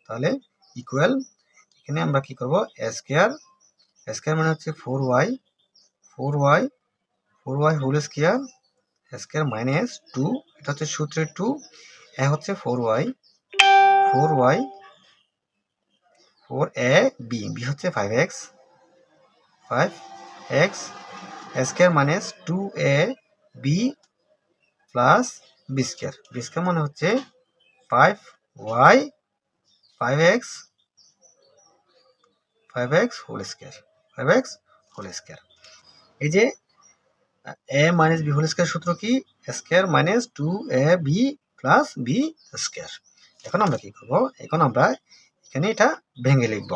তাহলে ইকুয়াল এখানে আমরা কি করব a স্কয়ার মানে হচ্ছে 4y whole square square minus 2 এটা হচ্ছে সূত্রের 2 এ হচ্ছে 4y 4ab b হচ্ছে 5x square minus 2ab plus b square মানে হচ্ছে 5y 5x হোল স্কয়ার এই যে a minus b whole square সূত্র কি square minus 2ab plus b square. এখন আমরা কি করব এখন আমরা এখানে এটা ভেঙে লিখব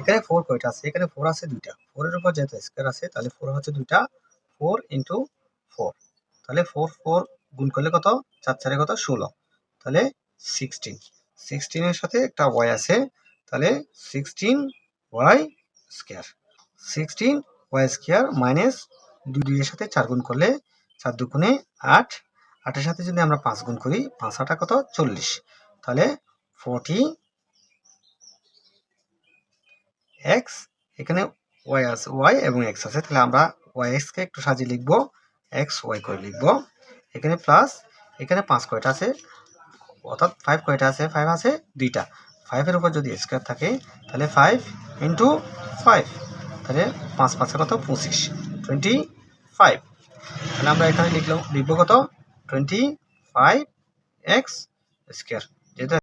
এখানে 4 কয়টা আছে এখানে 4 আছে দুইটা 4 এর উপর যেহেতু স্কয়ার আছে তাহলে 4 হচ্ছে দুইটা 4 ইনটু 4 তাহলে 4 গুণ করলে কত 4 4 কত 16 তাহলে 16 এর সাথে একটা y আছে তাহলে 16y স্কয়ার মাইনাস 2 এর সাথে 4 গুণ করলে 4 দুগুণে 8 8 এর সাথে যদি আমরা 5 গুণ করি 5 8 কত 40 তাহলে 40x এখানে y আছে y এবং x আছে তাহলে আমরা yx কে একটু সাজিয়ে লিখব xy করে লিখব এখানে প্লাস এখানে 5 কয়টা আছে অর্থাৎ 5 কয়টা আছে 5 আছে দুইটা 5 এর উপর যদি স্কয়ার থাকে তাহলে 5 ইনটু 5 তাহলে 5 5 কত 25 তাহলে আমরা এখানে লিখব কত 25x স্কয়ার যেটা